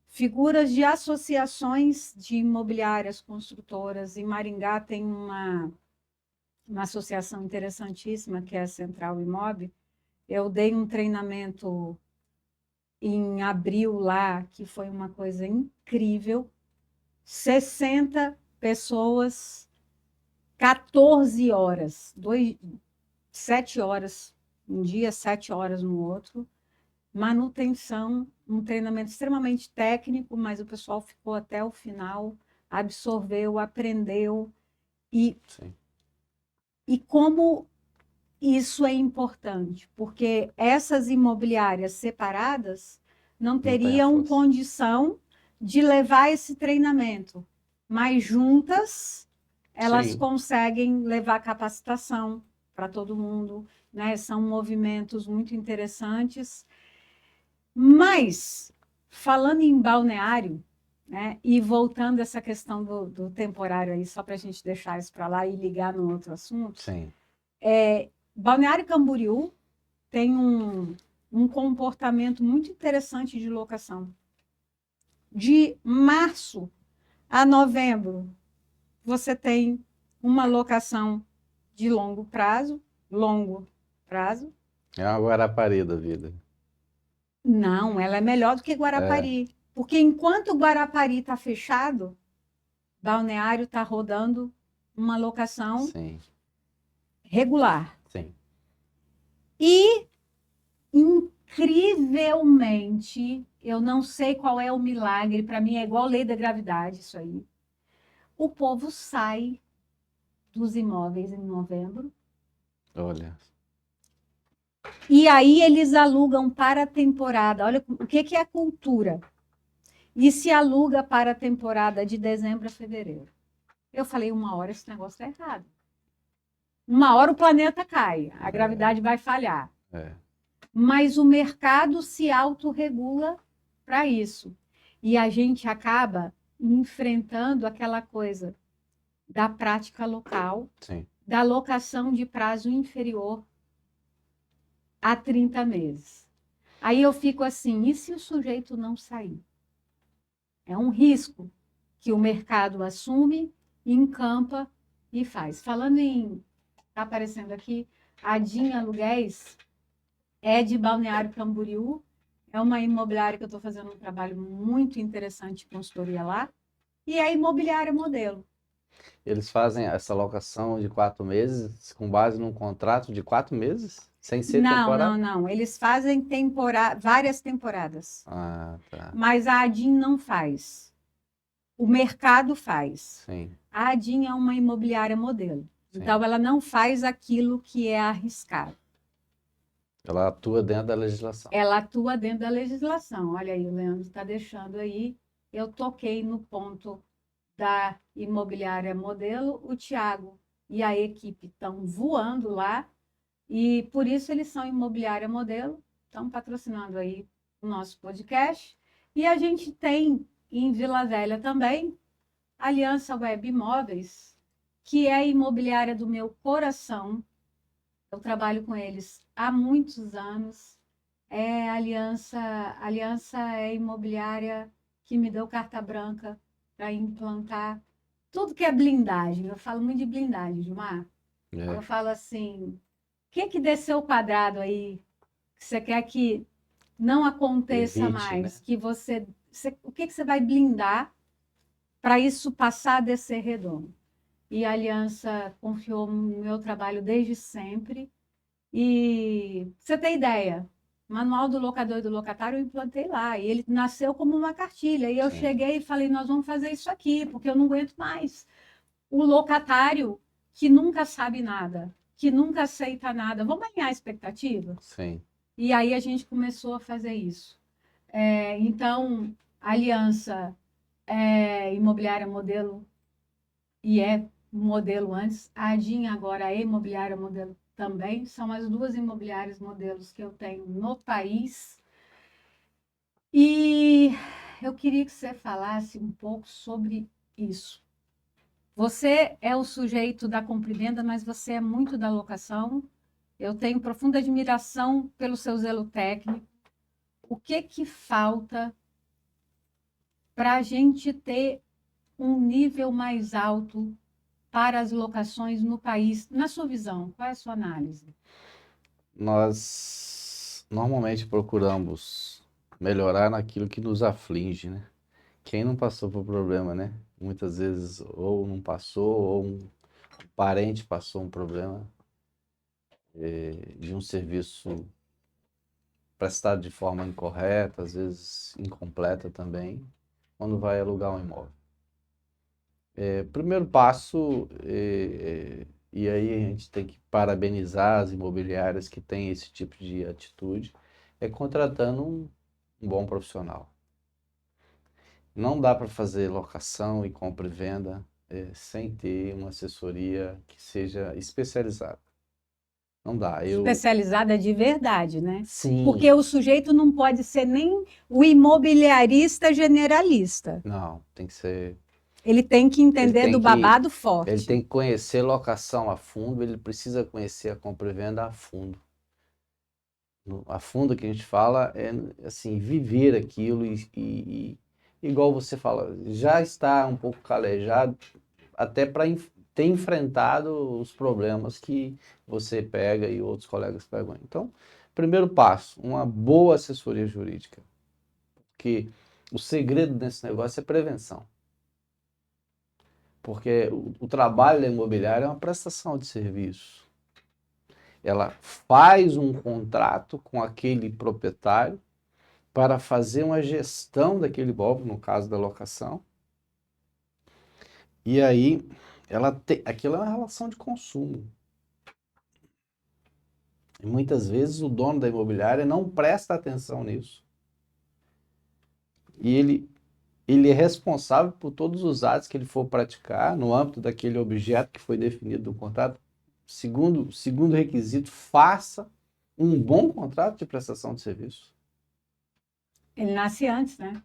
figuras de associações de imobiliárias construtoras. Em Maringá tem uma associação interessantíssima, que é a Central Imob, Eu dei um treinamento em abril lá, que foi uma coisa incrível. 60 pessoas, 14 horas, 7 horas um dia, 7 horas no outro. Manutenção, um treinamento extremamente técnico, mas o pessoal ficou até o final, absorveu, aprendeu. Sim. E como isso é importante, porque essas imobiliárias separadas não Não tem a teriam força. condição de levar esse treinamento, mas juntas elas Sim. conseguem levar capacitação para todo mundo, né? São movimentos muito interessantes. Mas, falando em balneário, né, e voltando essa questão do temporário aí, só para a gente deixar isso para lá e ligar no outro assunto, Sim. Balneário Camboriú tem um comportamento muito interessante de locação. De março a novembro, você tem uma locação de longo prazo. É uma Guarapari da vida. Não, ela é melhor do que É, Guarapari, porque enquanto Guarapari está fechado, Balneário está rodando uma locação sim. regular. Sim. E incrivelmente, eu não sei qual é o milagre, para mim é igual lei da gravidade isso aí. O povo sai dos imóveis em novembro Olha. e aí eles alugam para a temporada. Olha o que que é a cultura. E se aluga para a temporada de dezembro a fevereiro. Eu falei, uma hora esse negócio está errado. Uma hora o planeta cai, a gravidade vai falhar. É. Mas o mercado se autorregula para isso. E a gente acaba enfrentando aquela coisa da prática local, Sim. da locação de prazo inferior a 30 meses. Aí eu fico assim, e se o sujeito não sair? É um risco que o mercado assume, encampa e faz. Falando em, está aparecendo aqui, a DIN Aluguéis é de Balneário Camboriú, é uma imobiliária que eu estou fazendo um trabalho muito interessante de consultoria lá, e é a imobiliária modelo. Eles fazem essa locação de 4 meses com base num contrato de 4 meses, sem ser Não, não, temporário? não. Eles fazem várias temporadas, Ah, tá. mas a ADIM não faz. O mercado faz. Sim, A ADIM é uma imobiliária modelo. sim. Então, ela não faz aquilo que é arriscado. Ela atua dentro da legislação. Ela atua dentro da legislação. Olha aí, o Leandro está deixando aí. Eu toquei no ponto da imobiliária modelo, o Tiago e a equipe estão voando lá e por isso eles são imobiliária modelo, estão patrocinando aí o nosso podcast. E a gente tem em Vila Velha também Aliança Web Imóveis, que é a imobiliária do meu coração. Eu trabalho com eles há muitos anos. Aliança é imobiliária que me deu carta branca para implantar tudo que é blindagem. Eu falo muito de blindagem, Gilmar. Eu É. falo assim, o que desceu o quadrado aí que você quer que não aconteça Evite, né? mais, que o que você vai blindar para isso passar a descer redondo? E a Aliança confiou no meu trabalho desde sempre. E pra você tem ideia, o Manual do Locador e do Locatário eu implantei lá, e ele nasceu como uma cartilha. E eu Sim, cheguei e falei, nós vamos fazer isso aqui, porque eu não aguento mais. O locatário que nunca sabe nada, que nunca aceita nada, vamos alinhar a expectativa? sim. E aí a gente começou a fazer isso. Então, a Aliança Imobiliária Modelo, e é modelo antes, a ADIM agora é imobiliária modelo também, são as duas imobiliárias modelos que eu tenho no país. E eu queria que você falasse um pouco sobre isso. Você é o sujeito da compra e venda, mas você é muito da locação. Eu tenho profunda admiração pelo seu zelo técnico. O que que falta para a gente ter um nível mais alto para as locações no país? Na sua visão, qual é a sua análise? nós normalmente procuramos melhorar naquilo que nos aflige, né? Quem não passou por problema, né? Muitas vezes ou não passou, ou um parente passou um problema de um serviço prestado de forma incorreta, às vezes incompleta também, quando vai alugar um imóvel. Primeiro passo, e aí a gente tem que parabenizar as imobiliárias que têm esse tipo de atitude, é contratando um bom profissional. Não dá para fazer locação e compra e venda sem ter uma assessoria que seja especializada. Não dá. Especializada de verdade, né? Sim. Porque o sujeito não pode ser nem o imobiliarista generalista. Não, tem que ser. Ele tem que entender do babado Ele forte. tem que conhecer locação a fundo, ele precisa conhecer a compra e venda a fundo. A fundo que a gente fala é assim, viver aquilo e igual você fala, já está um pouco calejado até para ter enfrentado os problemas que você pega e outros colegas pegam. Então, primeiro passo, uma boa assessoria jurídica. Porque o segredo desse negócio é prevenção. Porque o trabalho da imobiliária é uma prestação de serviço. Ela faz um contrato com aquele proprietário para fazer uma gestão daquele imóvel, no caso da locação. E aí, aquilo é uma relação de consumo. E muitas vezes o dono da imobiliária não presta atenção nisso. E ele é responsável por todos os atos que ele for praticar no âmbito daquele objeto que foi definido no contrato. Segundo requisito, faça um bom contrato de prestação de serviço. Ele nasce antes, né?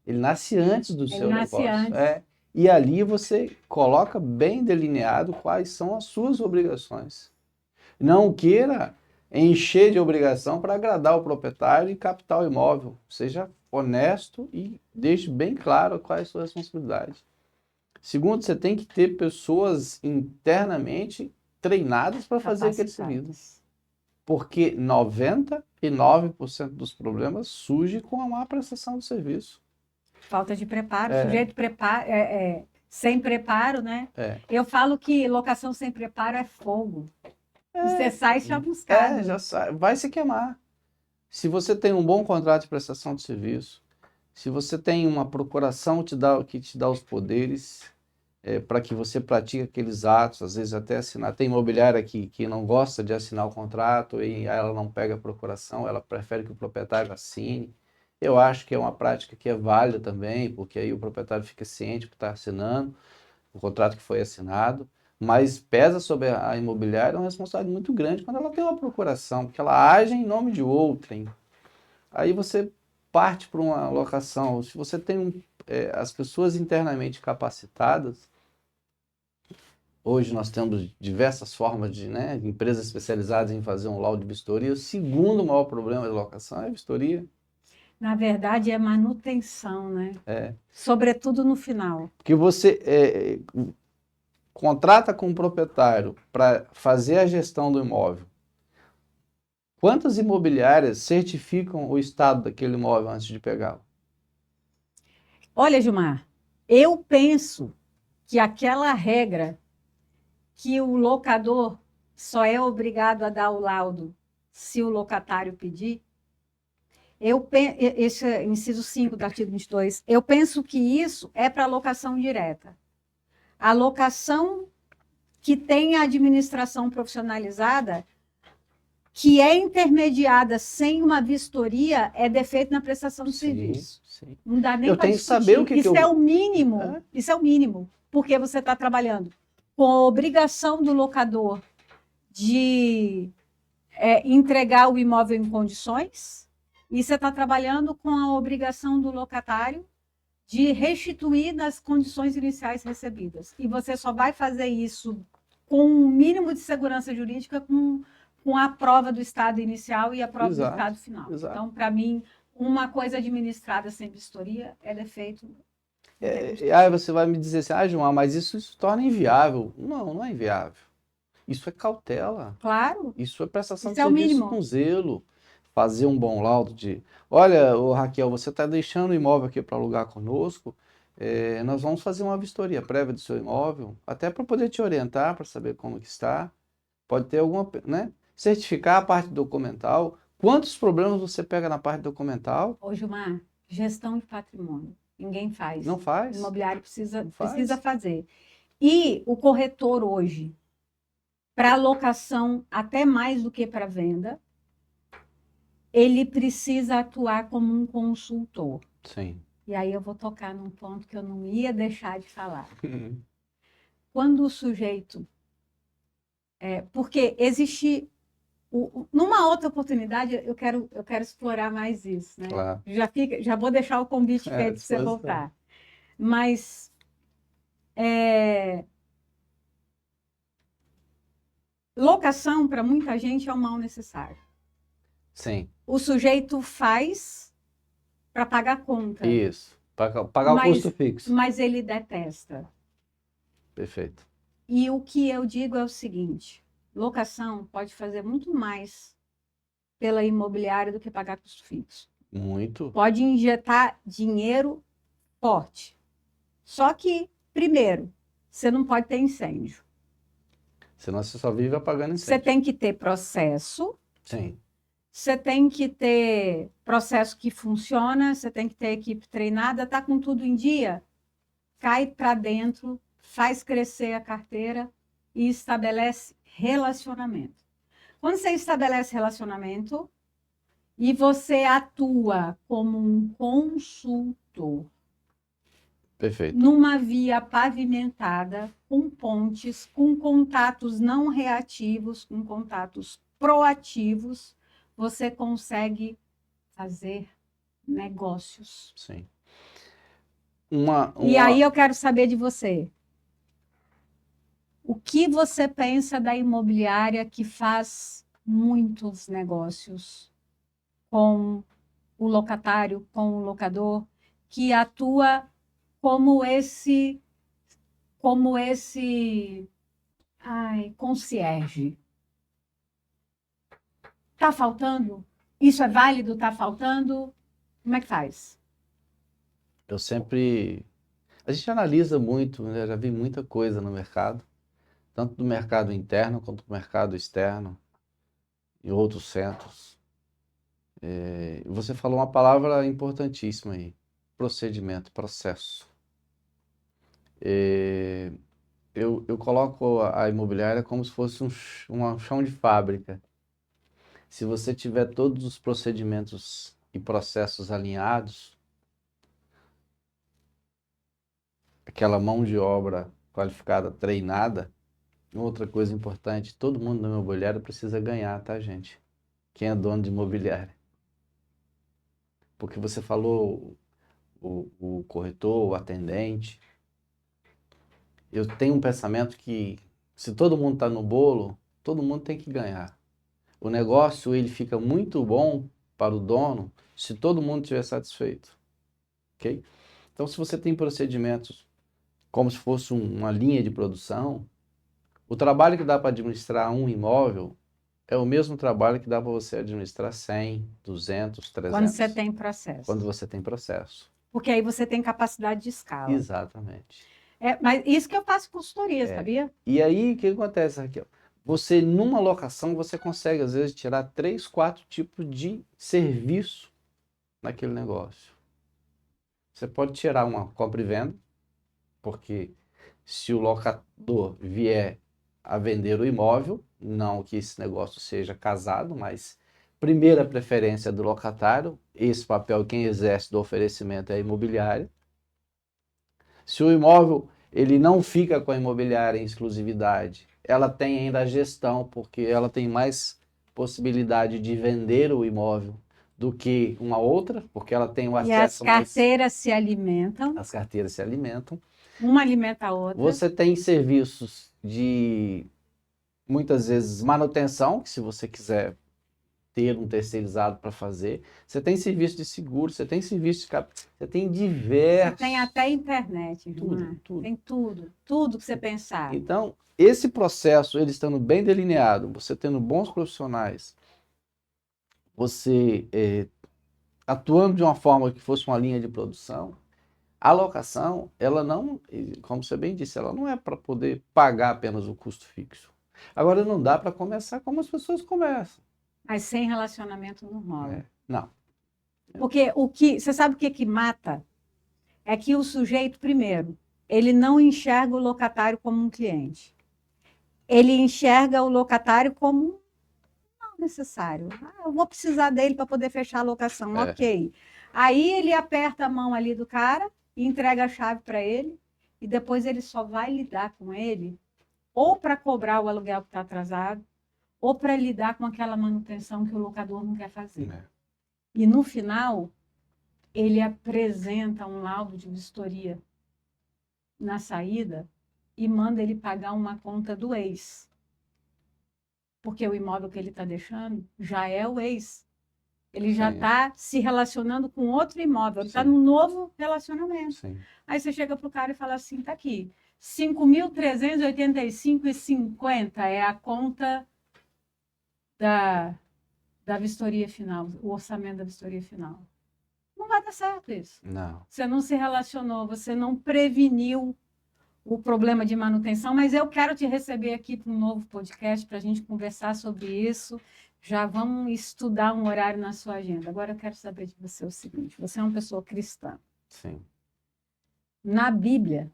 Ele nasce antes do seu nasce negócio. antes. E ali você coloca bem delineado quais são as suas obrigações. Não queira encher de obrigação para agradar o proprietário e captar o imóvel. Seja honesto e deixe bem claro qual é a sua responsabilidade. Segundo, você tem que ter pessoas internamente treinadas para fazer aquele serviço. Porque 99% dos problemas surge com a má prestação do serviço. Falta de preparo. O sujeito sem preparo, né? Eu falo que locação sem preparo é fogo. Você sai chamuscado. Já sai, vai se queimar. Se você tem um bom contrato de prestação de serviço, se você tem uma procuração que te dá os poderes para que você pratique aqueles atos, às vezes até assinar. Tem imobiliária que não gosta de assinar o contrato e ela não pega a procuração, ela prefere que o proprietário assine. Eu acho que é uma prática que é válida também, porque aí o proprietário fica ciente que está assinando o contrato que foi assinado, mas pesa sobre a imobiliária uma responsabilidade muito grande quando ela tem uma procuração, porque ela age em nome de outrem. Aí você parte para uma locação. Se você tem as pessoas internamente capacitadas, hoje nós temos diversas formas de empresas especializadas em fazer um laudo de vistoria. O segundo maior problema da locação é a vistoria. Na verdade, é manutenção, né? Sobretudo no final. Porque você contrata com um proprietário para fazer a gestão do imóvel. Quantas imobiliárias certificam o estado daquele imóvel antes de pegá-lo? Olha, Gilmar, eu penso que aquela regra que o locador só é obrigado a dar o laudo se o locatário pedir, esse é inciso 5 do artigo 22, eu penso que isso é para locação direta. A locação que tem a administração profissionalizada, que é intermediada sem uma vistoria, é defeito na prestação de serviço. Sim. Não dá nem para discutir. Saber o que isso é o mínimo. Isso é o mínimo, porque você está trabalhando com a obrigação do locador de entregar o imóvel em condições, e você está trabalhando com a obrigação do locatário de restituir nas condições iniciais recebidas. E você só vai fazer isso com um mínimo de segurança jurídica com a prova do estado inicial e a prova do estado final. Exato. Então, para mim, uma coisa administrada sem vistoria é defeito. Aí você vai me dizer assim, João, mas isso se torna inviável. Não, não é inviável. Isso é cautela. Claro, Isso é prestação isso de é o serviço mínimo. com zelo. Fazer um bom laudo de, olha, ô Raquel, você está deixando o imóvel aqui para alugar conosco, nós vamos fazer uma vistoria prévia do seu imóvel, até para poder te orientar, para saber como que está. Pode ter alguma, né? Certificar a parte documental. Quantos problemas você pega na parte documental? Ô, Gilmar, gestão de patrimônio. Ninguém faz. Não O faz? imobiliário Não precisa faz? fazer. E o corretor hoje, para locação, até mais do que para venda, ele precisa atuar como um consultor. Sim. E aí eu vou tocar num ponto que eu não ia deixar de falar. Quando o sujeito. Porque existe. Numa outra oportunidade, eu quero explorar mais isso, né? Claro. Já vou deixar o convite É, à feito para você disposição. voltar. Mas locação, para muita gente, é um mal necessário. Sim. O sujeito faz para pagar a conta, Isso. Pagar o custo fixo. mas ele detesta. Perfeito. E o que eu digo é o seguinte: locação pode fazer muito mais pela imobiliária do que pagar custo fixo. Muito. Pode injetar dinheiro forte. Só que, primeiro, você não pode ter incêndio. Senão você só vive apagando Você incêndio. tem que ter processo, Sim. você tem que ter processo que funciona, você tem que ter equipe treinada, tá com tudo em dia, cai para dentro, faz crescer a carteira e estabelece relacionamento. Quando você estabelece relacionamento e você atua como um consultor Perfeito. numa via pavimentada, com pontes, com contatos não reativos, com contatos proativos, você consegue fazer negócios. Sim. E aí eu quero saber de você. O que você pensa da imobiliária que faz muitos negócios com o locatário, com o locador, que atua como esse concierge? Tá faltando? Isso é válido? Tá faltando? Como é que faz? Eu sempre. A gente analisa muito, né? Já vi muita coisa no mercado, tanto do mercado interno quanto do mercado externo, em outros centros. Você falou uma palavra importantíssima aí: procedimento, processo. Eu coloco a imobiliária como se fosse um chão de fábrica. Se você tiver todos os procedimentos e processos alinhados, aquela mão de obra qualificada, treinada. Outra coisa importante, todo mundo na imobiliária precisa ganhar, tá, gente? Quem é dono de imobiliária. Porque você falou o corretor, o atendente. Eu tenho um pensamento que se todo mundo está no bolo, todo mundo tem que ganhar. O negócio ele fica muito bom para o dono se todo mundo estiver satisfeito, ok? Então, se você tem procedimentos como se fosse uma linha de produção, o trabalho que dá para administrar um imóvel é o mesmo trabalho que dá para você administrar 100, 200, 300. Quando você tem processo. Quando você tem processo. Porque aí você tem capacidade de escala. Exatamente. Mas isso que eu faço consultoria, sabia? E aí, o que acontece, Raquel? Você, numa locação, você consegue, às vezes, tirar 3, 4 tipos de serviço naquele negócio. Você pode tirar uma compra e venda, porque se o locador vier a vender o imóvel, não que esse negócio seja casado, mas primeira preferência do locatário, esse papel quem exerce do oferecimento é a imobiliária. Se o imóvel ele não fica com a imobiliária em exclusividade, ela tem ainda a gestão, porque ela tem mais possibilidade de vender o imóvel do que uma outra, porque ela tem o acesso mais... E as carteiras se alimentam. As carteiras se alimentam. Uma alimenta a outra. Você tem serviços de, muitas vezes, manutenção, que se você quiser ter um terceirizado para fazer. Você tem serviço de seguro, você tem serviço de você tem diversos. Tem até internet, Gilmar. Tudo. Tem tudo que você pensar. Então, esse processo, ele estando bem delineado, você tendo bons profissionais, você atuando de uma forma que fosse uma linha de produção, a locação, ela não, como você bem disse, ela não é para poder pagar apenas o custo fixo. Agora, não dá para começar como as pessoas começam. Mas sem relacionamento não rola. Não. Porque você sabe o que mata? É que o sujeito, primeiro, ele não enxerga o locatário como um cliente. Ele enxerga o locatário como não necessário. Eu vou precisar dele para poder fechar a locação, ok. Aí ele aperta a mão ali do cara e entrega a chave para ele, e depois ele só vai lidar com ele ou para cobrar o aluguel que está atrasado, ou para lidar com aquela manutenção que o locador não quer fazer. E no final, ele apresenta um laudo de vistoria na saída e manda ele pagar uma conta do ex. Porque o imóvel que ele está deixando já é o ex. Ele já está se relacionando com outro imóvel, ele está num novo relacionamento. Sim. Aí você chega para o cara e fala assim, tá aqui, 5.385,50 é a conta da vistoria final, o orçamento da vistoria final. Não vai dar certo isso. Não. Você não se relacionou, você não preveniu o problema de manutenção, mas eu quero te receber aqui para um novo podcast para a gente conversar sobre isso. Já vamos estudar um horário na sua agenda. Agora eu quero saber de você o seguinte, você é uma pessoa cristã. Sim. Na Bíblia,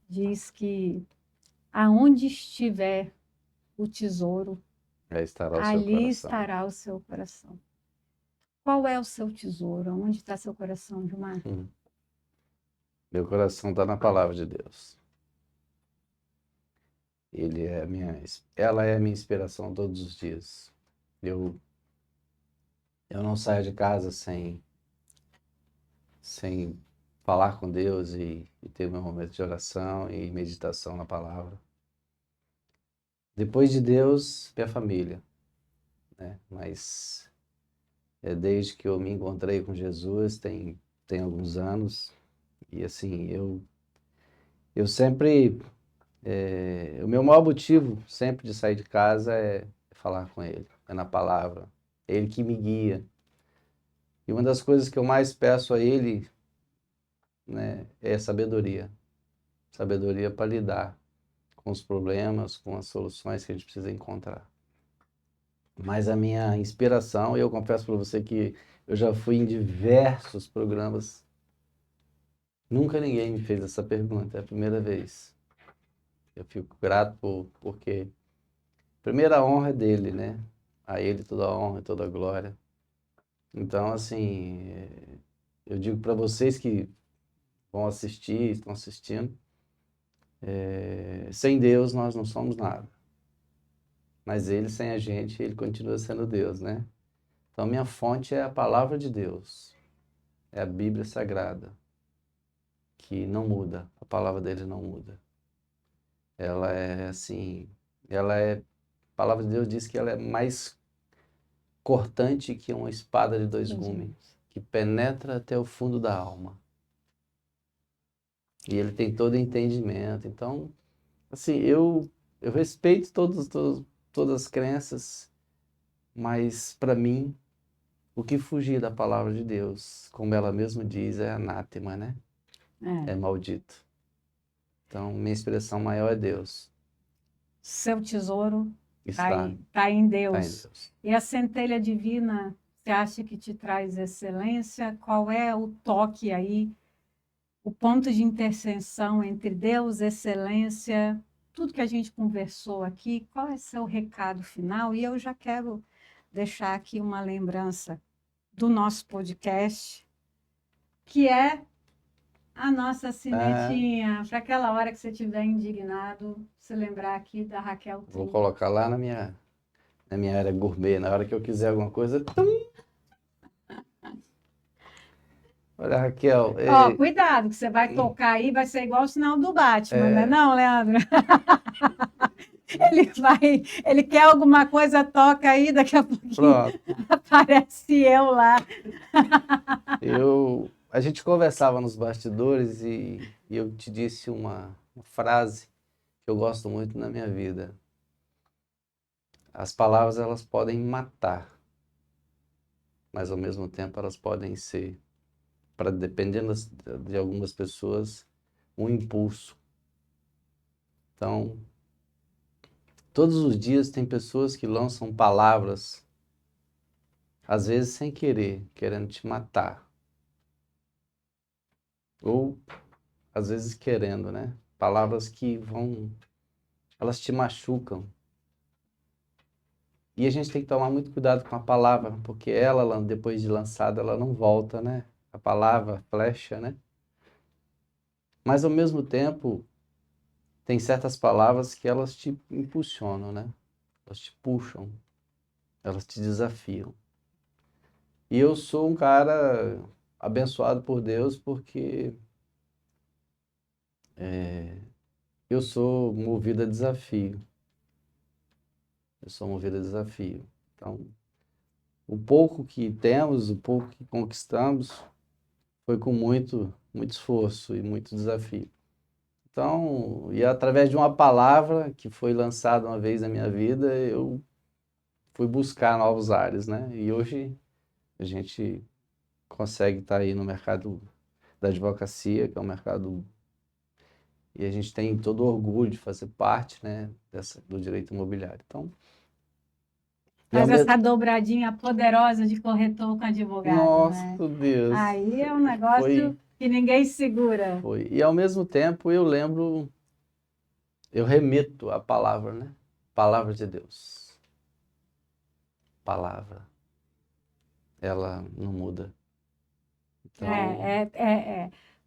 diz que aonde estiver o tesouro, ali estará o seu coração. Qual é o seu tesouro? Onde está seu coração, Gilmar? Meu coração está na palavra de Deus. Ela é a minha inspiração todos os dias. Eu não saio de casa sem falar com Deus e ter meu momento de oração e meditação na palavra. Depois de Deus, minha família, né? Mas desde que eu me encontrei com Jesus, tem alguns anos, e assim, eu sempre, o meu maior motivo sempre de sair de casa é falar com Ele, é na palavra, é Ele que me guia. E uma das coisas que eu mais peço a Ele, né, é sabedoria. Sabedoria para lidar com os problemas, com as soluções que a gente precisa encontrar. Mas a minha inspiração, eu confesso para você que eu já fui em diversos programas, nunca ninguém me fez essa pergunta, é a primeira vez. Eu fico grato porque a primeira honra é dele, né? A ele toda a honra e toda a glória. Então, assim, eu digo para vocês que vão assistir, estão assistindo, sem Deus nós não somos nada. Mas Ele, sem a gente, Ele continua sendo Deus, né? Então, minha fonte é a palavra de Deus. É a Bíblia Sagrada, que não muda. A palavra dele não muda. Ela é assim, a palavra de Deus diz que ela é mais cortante que uma espada de dois gumes, que penetra até o fundo da alma. E ele tem todo entendimento. Então, assim, eu respeito todas as crenças, mas para mim, o que fugir da palavra de Deus, como ela mesma diz, é anátema, né? É maldito. Então, minha expressão maior é Deus. Seu tesouro Está em Deus. Tá em Deus. E a centelha divina, você acha que te traz excelência? Qual é o toque aí, o ponto de interseção entre Deus, excelência, tudo que a gente conversou aqui? Qual é seu recado final? E eu já quero deixar aqui uma lembrança do nosso podcast, que é a nossa sinetinha, para aquela hora que você estiver indignado, se lembrar aqui da Raquel. Vou colocar lá na minha área gourmet, na hora que eu quiser alguma coisa. Tum! Olha, Raquel. Cuidado, que você vai tocar aí, vai ser igual o sinal do Batman, né? Não, Leandro? Ele quer alguma coisa, toca aí, daqui a pouquinho Pronto. aparece eu lá. A gente conversava nos bastidores e eu te disse uma frase que eu gosto muito na minha vida. As palavras, elas podem matar, mas ao mesmo tempo elas podem ser, dependendo de algumas pessoas, um impulso. Então, todos os dias tem pessoas que lançam palavras, às vezes sem querer, querendo te matar. Ou, às vezes, querendo, né? Palavras que elas te machucam. E a gente tem que tomar muito cuidado com a palavra, porque ela, depois de lançada, ela não volta, né? A palavra, flecha, né? Mas, ao mesmo tempo, tem certas palavras que elas te impulsionam, né? Elas te puxam, elas te desafiam. E eu sou um cara abençoado por Deus porque eu sou movido a desafio. Eu sou movido a desafio. Então, o pouco que temos, o pouco que conquistamos, foi com muito esforço e muito desafio. Então, e através de uma palavra que foi lançada uma vez na minha vida, eu fui buscar novos ares, né? E hoje a gente consegue estar aí no mercado da advocacia, que é um mercado... E a gente tem todo o orgulho de fazer parte, né, do direito imobiliário. Então, Faz essa dobradinha poderosa de corretor com advogado, nossa, né? Deus. Aí é um negócio que ninguém segura. Foi. E ao mesmo tempo eu remeto à palavra, né? Palavra de Deus. Palavra. Ela não muda. Então,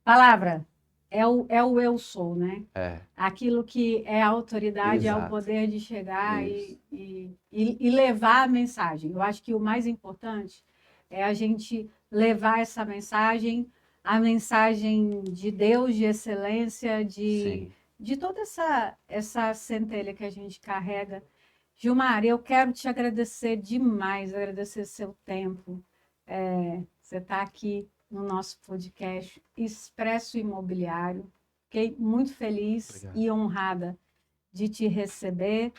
Palavra é o eu sou, né? é. Aquilo que é a autoridade, é o Exato. poder de chegar Isso. e levar a mensagem. Eu acho que o mais importante é a gente levar essa mensagem, a mensagem de Deus, de excelência, Sim. de toda essa centelha que a gente carrega. Gilmar, eu quero te agradecer demais, agradecer seu tempo. Você está aqui no nosso podcast Expresso Imobiliário. Fiquei muito feliz Obrigado. e honrada de te receber.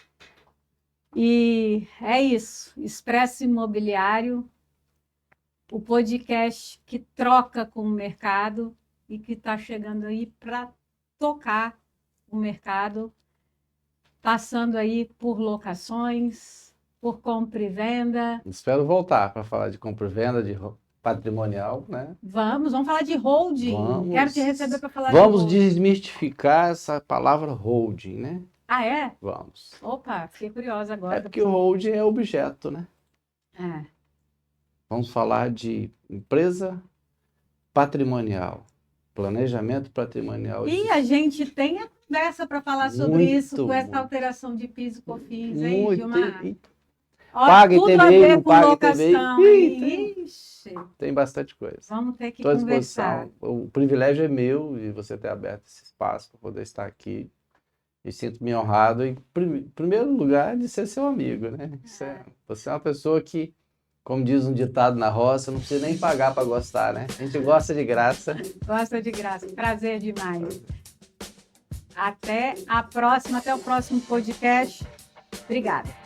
E é isso, Expresso Imobiliário, o podcast que troca com o mercado e que está chegando aí para tocar o mercado, passando aí por locações, por compra e venda. Espero voltar para falar de compra e venda, de patrimonial, né? Vamos falar de holding. Quero te receber para falar de Vamos holding. desmistificar essa palavra holding, né? Ah, é? Vamos. Opa, fiquei curiosa agora. É porque o holding é objeto, né? É. Vamos falar de empresa patrimonial, planejamento patrimonial. E a gente tem a conversa para falar sobre isso com essa alteração de PIS e COFINS, hein, Gilmar? Paga tudo ITBI, a ver não com paga locação. Ixi, tem bastante coisa. Vamos ter que Estou à conversar. disposição. O privilégio é meu e você ter aberto esse espaço para poder estar aqui. E sinto-me honrado, em primeiro lugar, de ser seu amigo, né? Você é uma pessoa que, como diz um ditado na roça, não precisa nem pagar para gostar, né? A gente gosta de graça. Gosta de graça. Prazer demais. Até a próxima, até o próximo podcast. Obrigada.